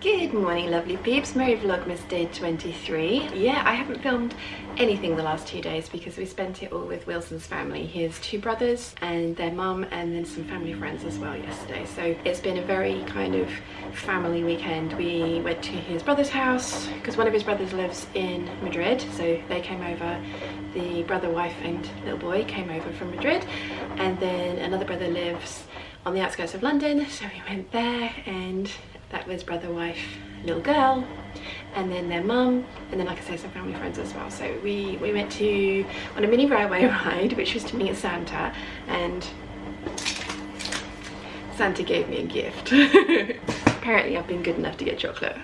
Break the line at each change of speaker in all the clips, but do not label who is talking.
Good morning, lovely peeps. Merry Vlogmas Day 23. Yeah, I haven't filmed anything the last 2 days because we spent it all with Wilson's family. He has 2 brothers and their mum and then some family friends as well yesterday. So it's been a very kind of family weekend. We went to his brother's house because one of his brothers lives in Madrid. So they came over, the brother, wife and little boy came over from Madrid. And then another brother lives on the outskirts of London. So we went there and that was brother, wife, little girl, and then their mum, and then like I say, some family friends as well. So we went on a mini railway ride, which was to meet Santa, and Santa gave me a gift. Apparently I've been good enough to get chocolate.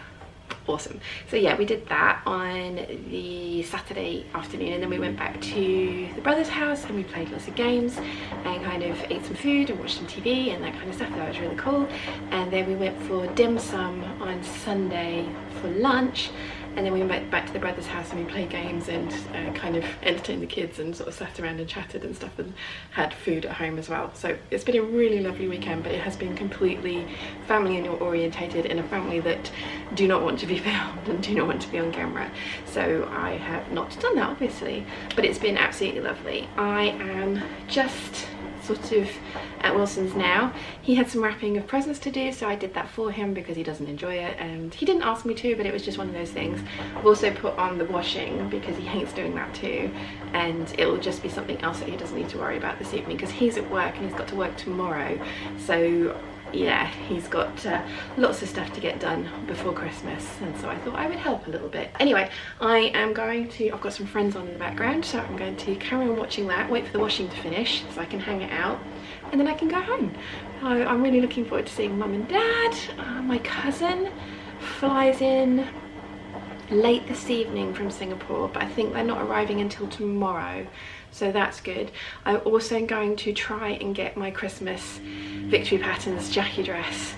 Awesome. So yeah, we did that on the Saturday afternoon, and then we went back to the brother's house and we played lots of games and kind of ate some food and watched some TV and that kind of stuff. That was really cool. And then we went for dim sum on Sunday for lunch, and then we went back to the brother's house and we played games and kind of entertained the kids and sort of sat around and chatted and stuff and had food at home as well. So it's been a really lovely weekend, but it has been completely family orientated in a family that do not want to be filmed and do not want to be on camera. So I have not done that, obviously, but it's been absolutely lovely. I am just sort of at Wilson's now. He had some wrapping of presents to do, so I did that for him because he doesn't enjoy it and he didn't ask me to, but it was just one of those things. I've also put on the washing because he hates doing that too, and it will just be something else that he doesn't need to worry about this evening because he's at work and he's got to work tomorrow. So yeah, he's got lots of stuff to get done before Christmas, and so I thought I would help a little bit. Anyway, I've got some Friends on in the background, so I'm going to carry on watching that, wait for the washing to finish so I can hang it out, and then I can go home. I'm really looking forward to seeing Mum and Dad. My cousin flies in late this evening from Singapore, but I think they're not arriving until tomorrow, so that's good. I'm also going to try and get my Christmas Victory Patterns Jackie dress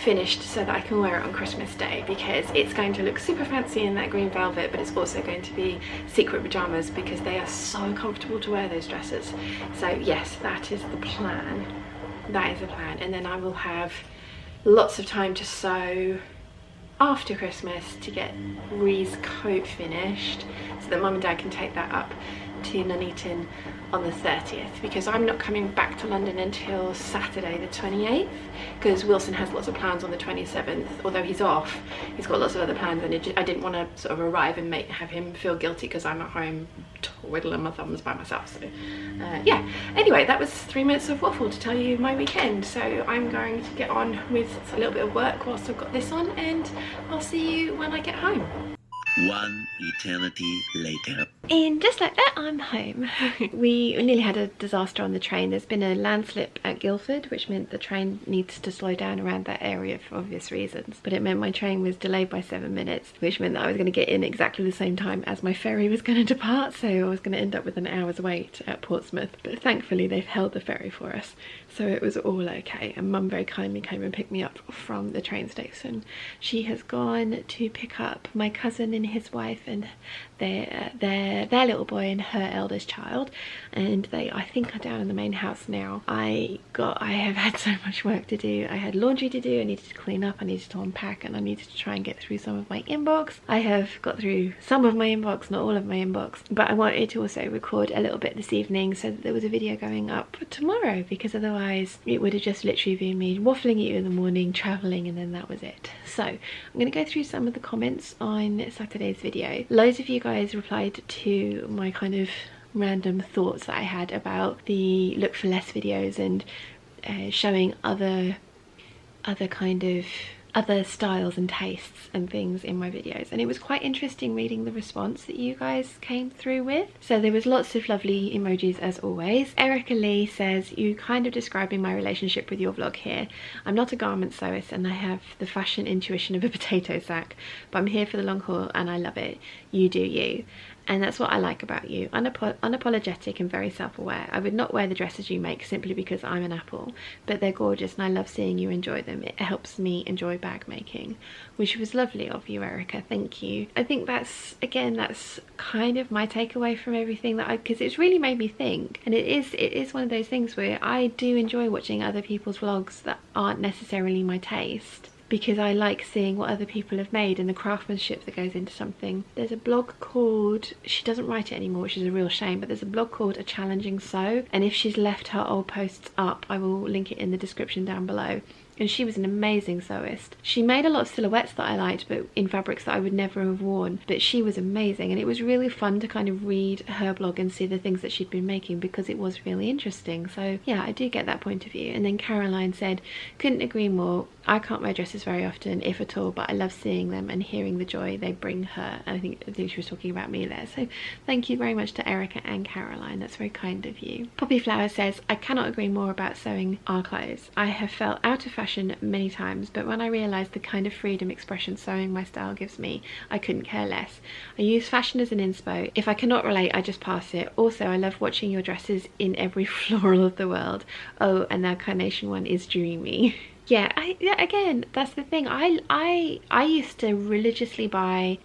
finished so that I can wear it on Christmas Day, because it's going to look super fancy in that green velvet, but it's also going to be secret pajamas because they are so comfortable to wear, those dresses. So yes, that is the plan. That is the plan, and then I will have lots of time to sew after Christmas to get Ree's coat finished so that Mum and Dad can take that up to Nuneaton on the 30th, because I'm not coming back to London until Saturday the 28th, because Wilson has lots of plans on the 27th. Although he's off, he's got lots of other plans, and I didn't want to sort of arrive and have him feel guilty because I'm at home twiddling my thumbs by myself. So yeah, anyway, that was 3 minutes of waffle to tell you my weekend. So I'm going to get on with a little bit of work whilst I've got this on, and I'll see you when I get home.
One eternity later.
And just like that, I'm home. We nearly had a disaster on the train. There's been a landslip at Guildford, which meant the train needs to slow down around that area for obvious reasons. But it meant my train was delayed by 7 minutes, which meant that I was going to get in exactly the same time as my ferry was going to depart. So I was going to end up with an hour's wait at Portsmouth. But thankfully they've held the ferry for us, so it was all okay. And Mum very kindly came and picked me up from the train station. She has gone to pick up my cousin and his wife and their little boy and her eldest child, and they, I think, are down in the main house now. I have had so much work to do. I had laundry to do, I needed to clean up, I needed to unpack, and I needed to try and get through some of my inbox. I have got through some of my inbox, not all of my inbox, but I wanted to also record a little bit this evening so that there was a video going up tomorrow, because otherwise it would have just literally been me waffling at you in the morning, travelling, and then that was it. So I'm going to go through some of the comments on Saturday's video. Loads of you guys replied to my kind of random thoughts that I had about the Look for Less videos and showing other styles and tastes and things in my videos, and it was quite interesting reading the response that you guys came through with. So there was lots of lovely emojis as always. Erica Lee says, "You kind of describing my relationship with your vlog here. I'm not a garment sewist and I have the fashion intuition of a potato sack, but I'm here for the long haul and I love it. You do you." And that's what I like about you, unapologetic and very self-aware. I would not wear the dresses you make simply because I'm an apple, but they're gorgeous and I love seeing you enjoy them. It helps me enjoy bag making, which was lovely of you, Erica. Thank you. I think that's, again, that's kind of my takeaway from everything that because it's really made me think. And it is one of those things where I do enjoy watching other people's vlogs that aren't necessarily my taste. because I like seeing what other people have made and the craftsmanship that goes into something. There's a blog called, she doesn't write it anymore, which is a real shame, but there's a blog called A Challenging Sew, and if she's left her old posts up, I will link it in the description down below. And she was an amazing sewist. She made a lot of silhouettes that I liked, but in fabrics that I would never have worn, but she was amazing, and it was really fun to kind of read her blog and see the things that she'd been making, because it was really interesting. So yeah, I do get that point of view. And then Caroline said, couldn't agree more, I can't wear dresses very often, if at all, but I love seeing them and hearing the joy they bring her. And I think she was talking about me there. So thank you very much to Erica and Caroline, that's very kind of you. Poppy Flower says, I cannot agree more about sewing our clothes. I have felt out of fashion many times, but when I realised the kind of freedom expression sewing my style gives me, I couldn't care less. I use fashion as an inspo. If I cannot relate, I just pass it. Also, I love watching your dresses in every floral of the world. Oh, and that carnation one is dreamy. Yeah, again, that's the thing. I used to religiously buy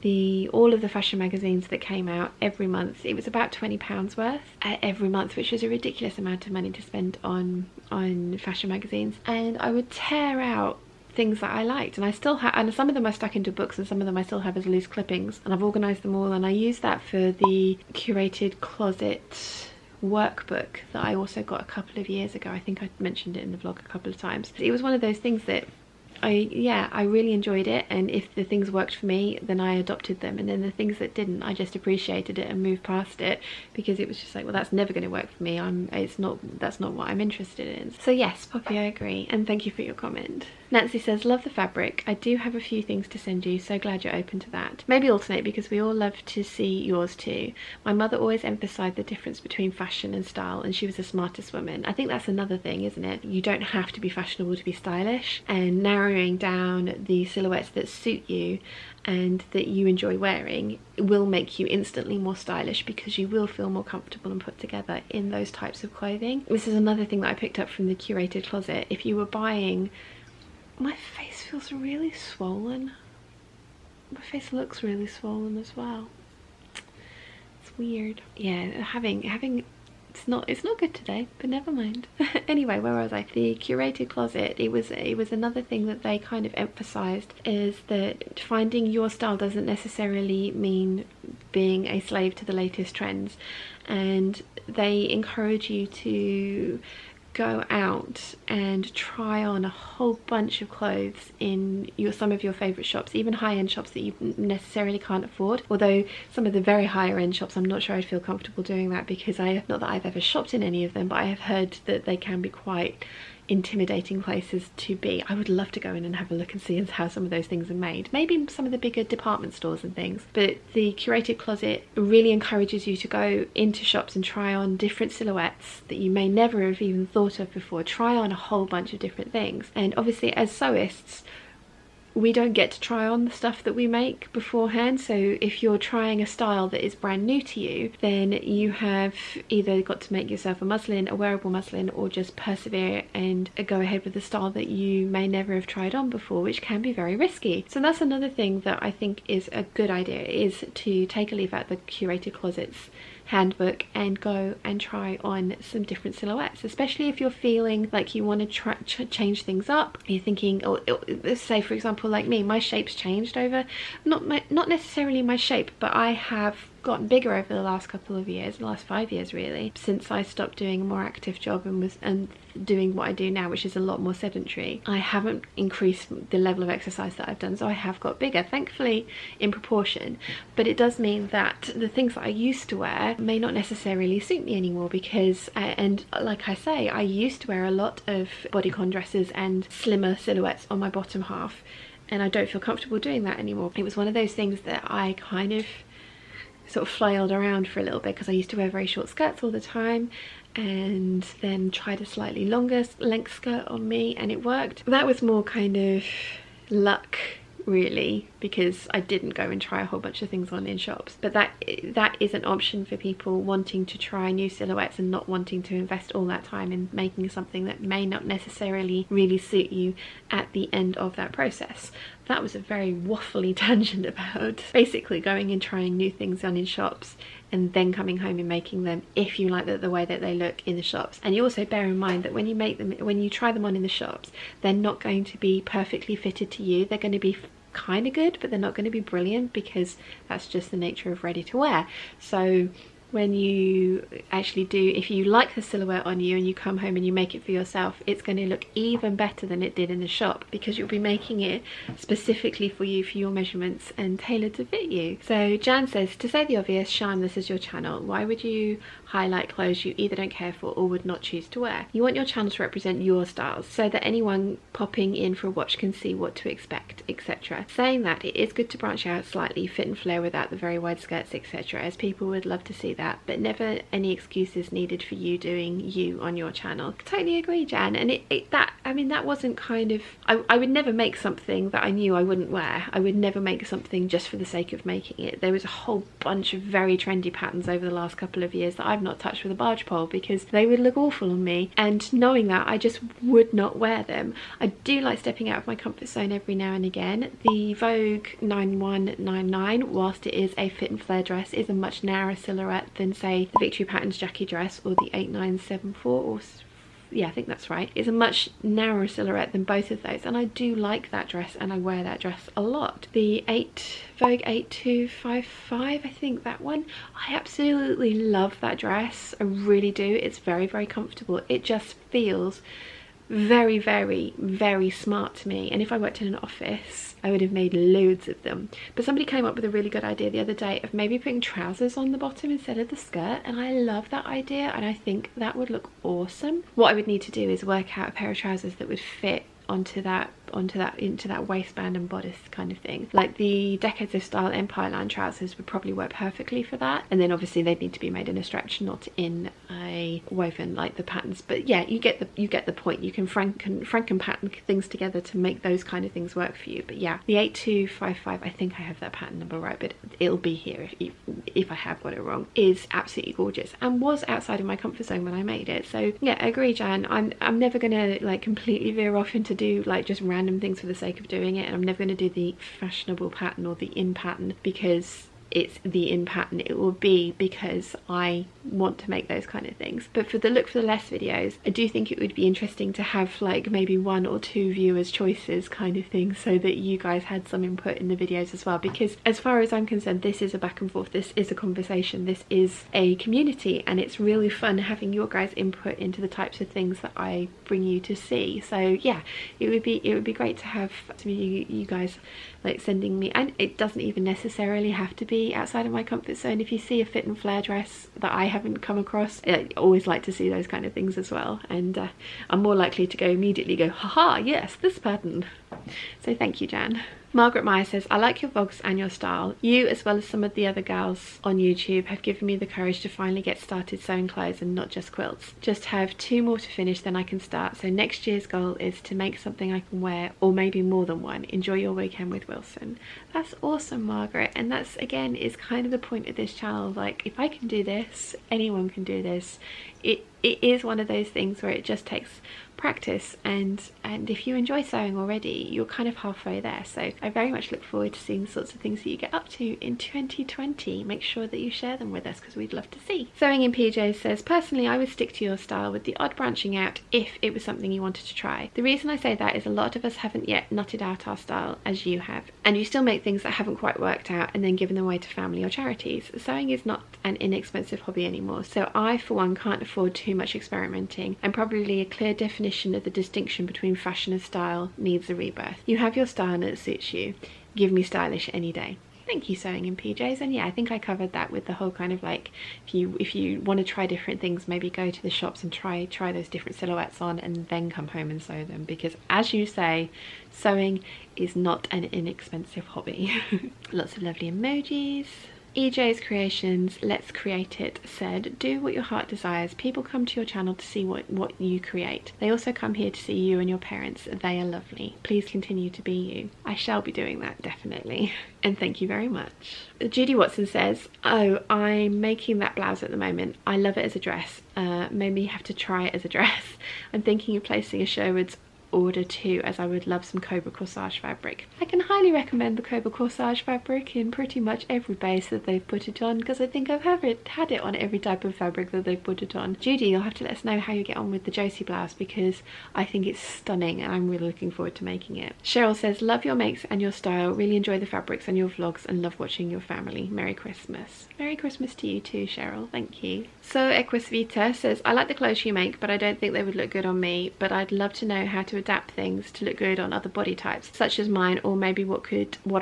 all of the fashion magazines that came out every month. It was about £20 worth every month, which was a ridiculous amount of money to spend on fashion magazines. And I would tear out things that I liked, and I still have, and some of them I stuck into books and some of them I still have as loose clippings, and I've organised them all, and I use that for the curated closet workbook that I also got a couple of years ago. I think I mentioned it in the vlog a couple of times. It was one of those things that I really enjoyed it, and if the things worked for me, then I adopted them, and then the things that didn't, I just appreciated it and moved past it, because it was just like, well, that's never going to work for me. That's not what I'm interested in. So yes, Poppy, I agree, and thank you for your comment. Nancy says, love the fabric. I do have a few things to send you, so glad you're open to that. Maybe alternate, because we all love to see yours too. My mother always emphasised the difference between fashion and style, and she was the smartest woman. I think that's another thing, isn't it? You don't have to be fashionable to be stylish, and narrowing down the silhouettes that suit you and that you enjoy wearing will make you instantly more stylish, because you will feel more comfortable and put together in those types of clothing. This is another thing that I picked up from the curated closet. If you were buying, my face feels really swollen. My face looks really swollen as well. It's weird. Yeah, having it's not good today, but never mind. Anyway, where was I? The curated closet, it was another thing that they kind of emphasized, is that finding your style doesn't necessarily mean being a slave to the latest trends, and they encourage you to go out and try on a whole bunch of clothes in some of your favorite shops, even high-end shops that you necessarily can't afford. Although some of the very higher end shops, I'm not sure I'd feel comfortable doing that, because not that I've ever shopped in any of them, but I have heard that they can be quite intimidating places to be. I would love to go in and have a look and see how some of those things are made. Maybe some of the bigger department stores and things. But the curated closet really encourages you to go into shops and try on different silhouettes that you may never have even thought of before. Try on a whole bunch of different things. And obviously, as sewists, we don't get to try on the stuff that we make beforehand. So if you're trying a style that is brand new to you, then you have either got to make yourself a muslin, a wearable muslin, or just persevere and go ahead with a style that you may never have tried on before, which can be very risky. So that's another thing that I think is a good idea, is to take a leaf out the curated closets handbook and go and try on some different silhouettes, especially if you're feeling like you want to change things up. You're thinking, let's say for example, like me, my shape's changed over, not necessarily my shape, but I have gotten bigger over the last couple of years, the last 5 years really, since I stopped doing a more active job and doing what I do now, which is a lot more sedentary. I haven't increased the level of exercise that I've done, so I have got bigger, thankfully in proportion, but it does mean that the things that I used to wear may not necessarily suit me anymore, because and like I say, I used to wear a lot of bodycon dresses and slimmer silhouettes on my bottom half, and I don't feel comfortable doing that anymore. It was one of those things that I kind of sort of flailed around for a little bit, because I used to wear very short skirts all the time, and then tried a slightly longer length skirt on me and it worked. That was more kind of luck really, because I didn't go and try a whole bunch of things on in shops. But that is an option for people wanting to try new silhouettes and not wanting to invest all that time in making something that may not necessarily really suit you at the end of that process. That was a very waffly tangent about basically going and trying new things on in shops and then coming home and making them if you like the way that they look in the shops. And you also bear in mind that when you make them, when you try them on in the shops, they're not going to be perfectly fitted to you. They're going to be kind of good, but they're not going to be brilliant, because that's just the nature of ready to wear. So when you actually do, if you like the silhouette on you and you come home and you make it for yourself, it's going to look even better than it did in the shop, because you'll be making it specifically for you, for your measurements, and tailored to fit you. So Jan says, to say the obvious, Shine, this is your channel. Why would you highlight clothes you either don't care for or would not choose to wear? You want your channel to represent your styles, so that anyone popping in for a watch can see what to expect, etc. Saying that, it is good to branch out slightly, fit and flare without the very wide skirts, etc., as people would love to see that, but never any excuses needed for you doing you on your channel. Totally agree, Jan. And that wasn't kind of, I would never make something that I knew I wouldn't wear. I would never make something just for the sake of making it. There was a whole bunch of very trendy patterns over the last couple of years that I've not touched with a barge pole, because they would look awful on me, and knowing that, I just would not wear them. I do like stepping out of my comfort zone every now and again. The Vogue 9199, whilst it is a fit and flare dress, is a much narrower silhouette than, say, the Victory Patterns Jackie dress or the 8974, or yeah, I think that's right. It's a much narrower silhouette than both of those, and I do like that dress, and I wear that dress a lot. The Vogue 8255, I think that one, I absolutely love that dress. I really do. It's very, very comfortable. It just feels very, very, very smart to me, and if I worked in an office I would have made loads of them. But somebody came up with a really good idea the other day of maybe putting trousers on the bottom instead of the skirt, and I love that idea, and I think that would look awesome. What I would need to do is work out a pair of trousers that would fit into that waistband and bodice kind of thing. Like the Decades of Style Empire line trousers would probably work perfectly for that, and then obviously they'd need to be made in a stretch, not in a woven like the patterns. But yeah, you get the point. You can franken pattern things together to make those kind of things work for you. But yeah, the 8255, I think I have that pattern number right, but it'll be here if I have got it wrong, is absolutely gorgeous and was outside of my comfort zone when I made it. So yeah, I agree, Jan. I'm never gonna like completely veer off into do like just random things for the sake of doing it, and I'm never going to do the fashionable pattern or the in pattern because it's the in pattern. It will be because I want to make those kind of things. But for the look for the less videos, I do think it would be interesting to have like maybe 1 or 2 viewers choices kind of thing, so that you guys had some input in the videos as well, because as far as I'm concerned, this is a back and forth, this is a conversation, this is a community, and it's really fun having your guys input into the types of things that I bring you to see. So yeah, it would be great to have some of you guys like sending me, and it doesn't even necessarily have to be outside of my comfort zone. If you see a fit and flare dress that I haven't come across, I always like to see those kind of things as well, and I'm more likely to immediately go, haha, yes, this pattern. So thank you, Jan. Margaret Meyer says, I like your vlogs and your style. You, as well as some of the other gals on YouTube, have given me the courage to finally get started sewing clothes and not just quilts. Just have 2 more to finish, then I can start. So next year's goal is to make something I can wear, or maybe more than one. Enjoy your weekend with Wilson. That's awesome, Margaret. And that's, again, is kind of the point of this channel. Like, if I can do this, anyone can do this. It is one of those things where it just takes practice, and if you enjoy sewing already, you're kind of halfway there. So I very much look forward to seeing the sorts of things that you get up to in 2020. Make sure that you share them with us, because we'd love to see. Sewing in PJs says, personally I would stick to your style with the odd branching out if it was something you wanted to try. The reason I say that is a lot of us haven't yet knotted out our style as you have, and you still make things that haven't quite worked out and then given them away to family or charities. Sewing is not an inexpensive hobby anymore, so I for one can't afford too much experimenting, and probably a clear definition of the distinction between fashion and style needs a rebirth. You have your style and it suits you. Give me stylish any day. Thank you, Sewing in PJs. And yeah, I think I covered that with the whole kind of like, if you want to try different things, maybe go to the shops and try those different silhouettes on, and then come home and sew them, because as you say, sewing is not an inexpensive hobby. Lots of lovely emojis. EJ's Creations, Let's Create It, said, do what your heart desires. People come to your channel to see what you create. They also come here to see you and your parents. They are lovely. Please continue to be you. I shall be doing that, definitely. And thank you very much. Judy Watson says, oh, I'm making that blouse at the moment. I love it as a dress. Maybe have to try it as a dress. I'm thinking of placing a Sherwood's order too, as I would love some Cobra Corsage fabric. I can highly recommend the Cobra Corsage fabric in pretty much every base that they've put it on, because I think I've had it on every type of fabric that they've put it on. Judy, you'll have to let us know how you get on with the Josie blouse, because I think it's stunning and I'm really looking forward to making it. Cheryl says, love your makes and your style, really enjoy the fabrics and your vlogs, and love watching your family. Merry Christmas. Merry Christmas to you too, Cheryl. Thank you. So Equisvita says, I like the clothes you make, but I don't think they would look good on me, but I'd love to know how to adapt things to look good on other body types such as mine, or maybe what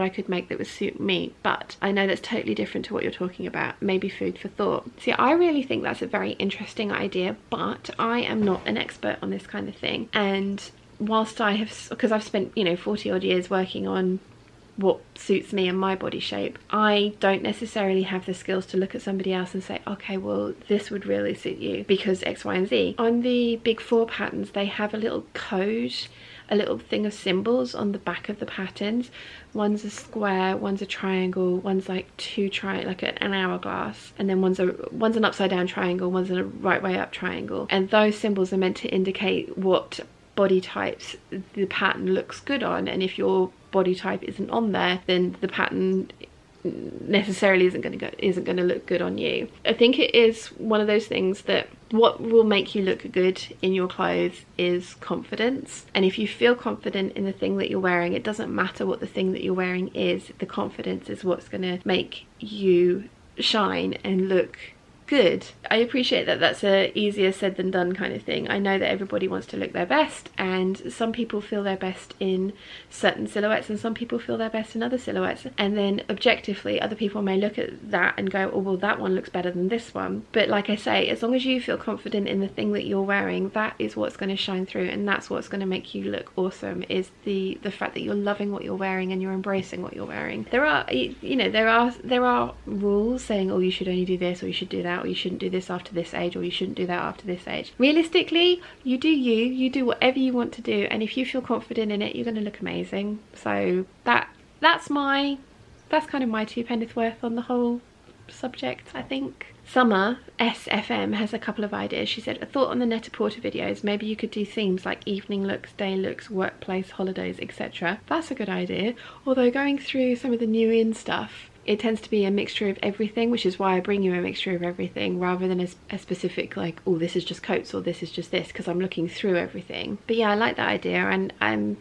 I could make that would suit me. But I know that's totally different to what you're talking about. Maybe food for thought. See, I really think that's a very interesting idea, but I am not an expert on this kind of thing. And whilst I have, because I've spent, you know, 40 odd years working on what suits me and my body shape, I don't necessarily have the skills to look at somebody else and say, okay, well, this would really suit you because X, Y, and Z. On the Big Four patterns, they have a little code, a little thing of symbols on the back of the patterns. One's a square, one's a triangle, one's like like an hourglass, and then one's an upside down triangle, one's a right way up triangle. And those symbols are meant to indicate what body types the pattern looks good on, and if your body type isn't on there, then the pattern necessarily isn't going to look good on you. I think it is one of those things that what will make you look good in your clothes is confidence. And if you feel confident in the thing that you're wearing, it doesn't matter what the thing that you're wearing is. The confidence is what's going to make you shine and look good. I appreciate that that's a easier said than done kind of thing. I know that everybody wants to look their best, and some people feel their best in certain silhouettes and some people feel their best in other silhouettes, and then objectively other people may look at that and go, oh well, that one looks better than this one. But like I say, as long as you feel confident in the thing that you're wearing, that is what's going to shine through, and that's what's going to make you look awesome, is the fact that you're loving what you're wearing and you're embracing what you're wearing. There are, you know, there are rules saying, oh, you should only do this, or you should do that, or you shouldn't do this after this age, or you shouldn't do that after this age. Realistically, you do whatever you want to do, and if you feel confident in it, you're going to look amazing. So that's kind of my two penneth worth on the whole subject, I think. Summer SFM has a couple of ideas. She said, a thought on the Net-a-Porter videos, maybe you could do themes like evening looks, day looks, workplace, holidays, etc. That's a good idea, although going through some of the new in stuff, it tends to be a mixture of everything, which is why I bring you a mixture of everything rather than a specific like, oh, this is just coats or this is just this, because I'm looking through everything. But yeah, I like that idea, and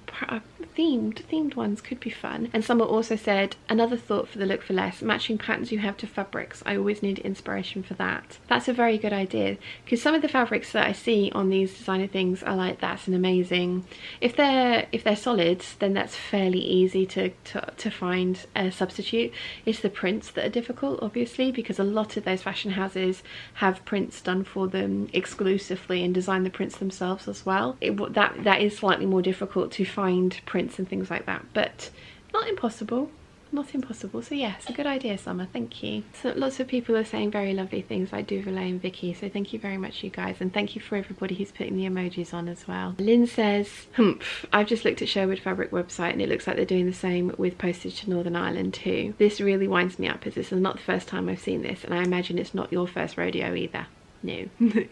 themed ones could be fun. And someone also said, another thought for the look for less, matching patterns you have to fabrics. I always need inspiration for that. That's a very good idea, because some of the fabrics that I see on these designer things are like, that's an amazing, if they're solids, then that's fairly easy to find a substitute. It's the prints that are difficult, obviously, because a lot of those fashion houses have prints done for them exclusively and design the prints themselves as well. That is slightly more difficult to find prints and things like that, but not impossible. Not impossible. So yeah, it's a good idea, Summer. Thank you. So lots of people are saying very lovely things like Duvalet and Vicky, so thank you very much, you guys, and thank you for everybody who's putting the emojis on as well. Lynn says, humph, I've just looked at Sherwood Fabric website and it looks like they're doing the same with postage to Northern Ireland too. This really winds me up, as this is not the first time I've seen this, and I imagine it's not your first rodeo either. No.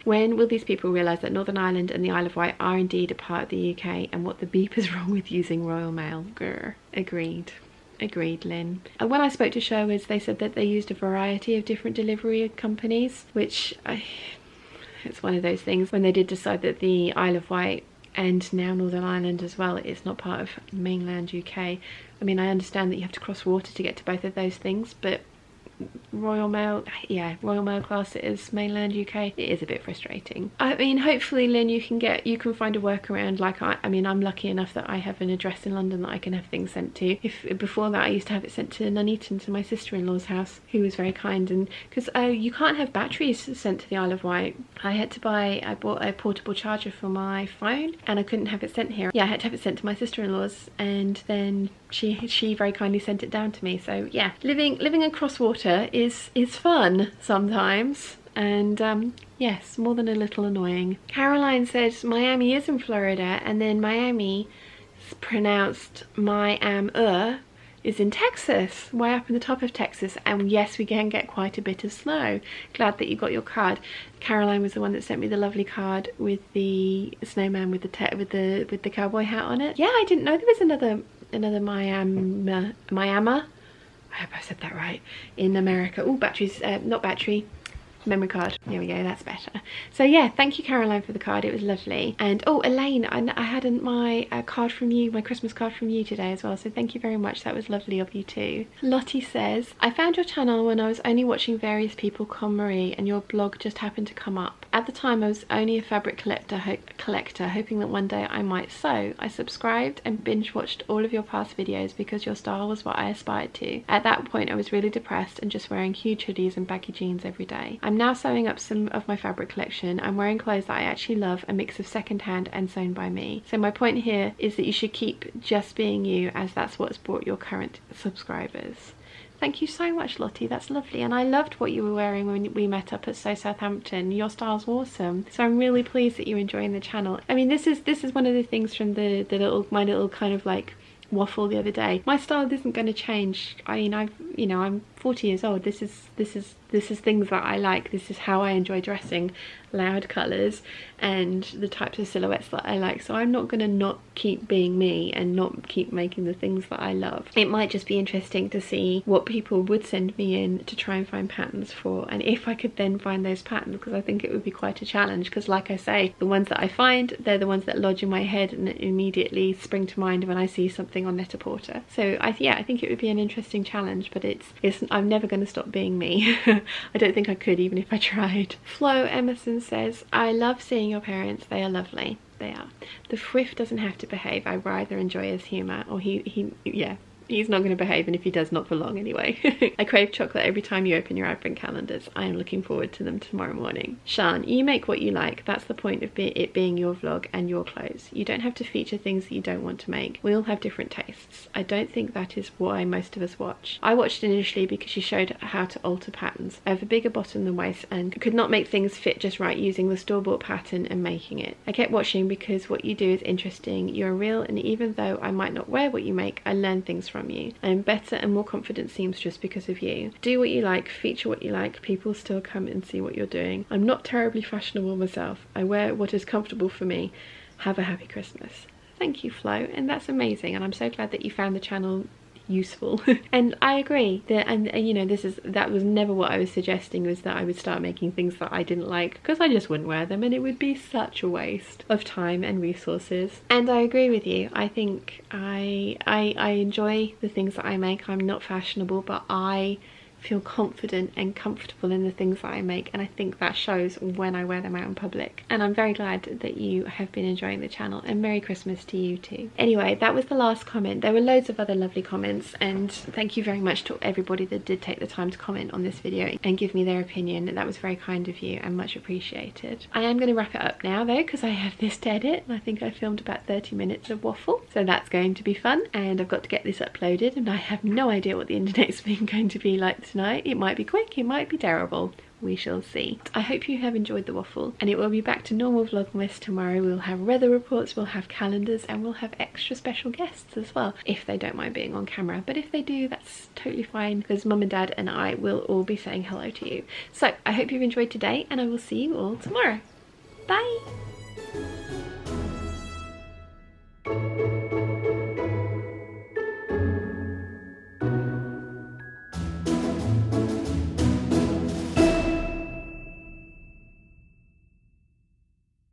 When will these people realise that Northern Ireland and the Isle of Wight are indeed a part of the UK, and what the beep is wrong with using Royal Mail? Grr. Agreed. Agreed, Lynn. And when I spoke to Sherwoods, they said that they used a variety of different delivery companies, which it's one of those things. When they did decide that the Isle of Wight and now Northern Ireland as well is not part of mainland UK, I mean, I understand that you have to cross water to get to both of those things, but Royal Mail, yeah, Royal Mail class it as mainland UK, it is a bit frustrating. I mean, hopefully, Lynn, you can find a workaround. Like I mean, I'm lucky enough that I have an address in London that I can have things sent to. If before that I used to have it sent to Nuneaton, to my sister-in-law's house, who was very kind, and because you can't have batteries sent to the Isle of Wight. I bought a portable charger for my phone and I couldn't have it sent here. Yeah, I had to have it sent to my sister-in-law's, and then she very kindly sent it down to me. So yeah, living across water is fun sometimes, and yes, more than a little annoying. Caroline says Miami is in Florida, and then Miami is pronounced my-am-er is in Texas, way up in the top of Texas, and yes, we can get quite a bit of snow. Glad that you got your card. Caroline was the one that sent me the lovely card with the snowman with the cowboy hat on it. Yeah, I didn't know there was another Miami. I hope I said that right. In America. Oh, batteries, not battery. Memory card. There we go, that's better. So yeah, thank you Caroline for the card, it was lovely. And oh Elaine, I had my card from you, my Christmas card from you today as well, so thank you very much, that was lovely of you too. Lottie says, I found your channel when I was only watching various people con Marie and your blog just happened to come up. At the time I was only a fabric collector hoping that one day I might sew. I subscribed and binge watched all of your past videos because your style was what I aspired to. At that point I was really depressed and just wearing huge hoodies and baggy jeans every day. I'm now sewing up some of my fabric collection. I'm wearing clothes that I actually love, a mix of secondhand and sewn by me. So my point here is that you should keep just being you, as that's what's brought your current subscribers. Thank you so much Lottie, that's lovely, and I loved what you were wearing when we met up at Sew Southampton. Your style's awesome, so I'm really pleased that you're enjoying the channel. I mean, this is one of the things from my little kind of like waffle the other day. My style isn't going to change. I mean, I'm 40 years old. This is things that I like. This is how I enjoy dressing. Loud colours and the types of silhouettes that I like. So I'm not going to not keep being me and not keep making the things that I love. It might just be interesting to see what people would send me in to try and find patterns for, and if I could then find those patterns, because I think it would be quite a challenge, because like I say, the ones that I find, they're the ones that lodge in my head and immediately spring to mind when I see something on Net-a-Porter. So I think it would be an interesting challenge, but I'm never going to stop being me. I don't think I could, even if I tried. Flo Emerson says, I love seeing your parents, they are lovely. They are. The Frith doesn't have to behave, I rather enjoy his humour, or yeah. He's not going to behave, and if he does, not for long anyway. I crave chocolate every time you open your advent calendars. I am looking forward to them tomorrow morning. Shan, you make what you like. That's the point of it being your vlog and your clothes. You don't have to feature things that you don't want to make. We all have different tastes. I don't think that is why most of us watch. I watched initially because she showed how to alter patterns. I have a bigger bottom than waist and could not make things fit just right using the store-bought pattern and making it. I kept watching because what you do is interesting. You're real, and even though I might not wear what you make, I learn things from you. I am better and more confident seamstress because of you. Do what you like, feature what you like, people still come and see what you're doing. I'm not terribly fashionable myself. I wear what is comfortable for me. Have a happy Christmas. Thank you Flo, and that's amazing, and I'm so glad that you found the channel useful. And I agree that, and you know, that was never what I was suggesting, was that I would start making things that I didn't like, because I just wouldn't wear them and it would be such a waste of time and resources. And I agree with you. I think I enjoy the things that I make. I'm not fashionable, but I feel confident and comfortable in the things that I make, and I think that shows when I wear them out in public. And I'm very glad that you have been enjoying the channel, and Merry Christmas to you too. Anyway, that was the last comment. There were loads of other lovely comments, and thank you very much to everybody that did take the time to comment on this video and give me their opinion. That was very kind of you and much appreciated. I am going to wrap it up now though, because I have this to edit, and I think I filmed about 30 minutes of waffle, so that's going to be fun, and I've got to get this uploaded, and I have no idea what the internet's going to be like tonight. It might be quick, it might be terrible. We shall see. I hope you have enjoyed the waffle, and it will be back to normal Vlogmas tomorrow. We'll have weather reports, we'll have calendars, and we'll have extra special guests as well, if they don't mind being on camera. But if they do, that's totally fine, because Mum and Dad and I will all be saying hello to you. So I hope you've enjoyed today, and I will see you all tomorrow. Bye!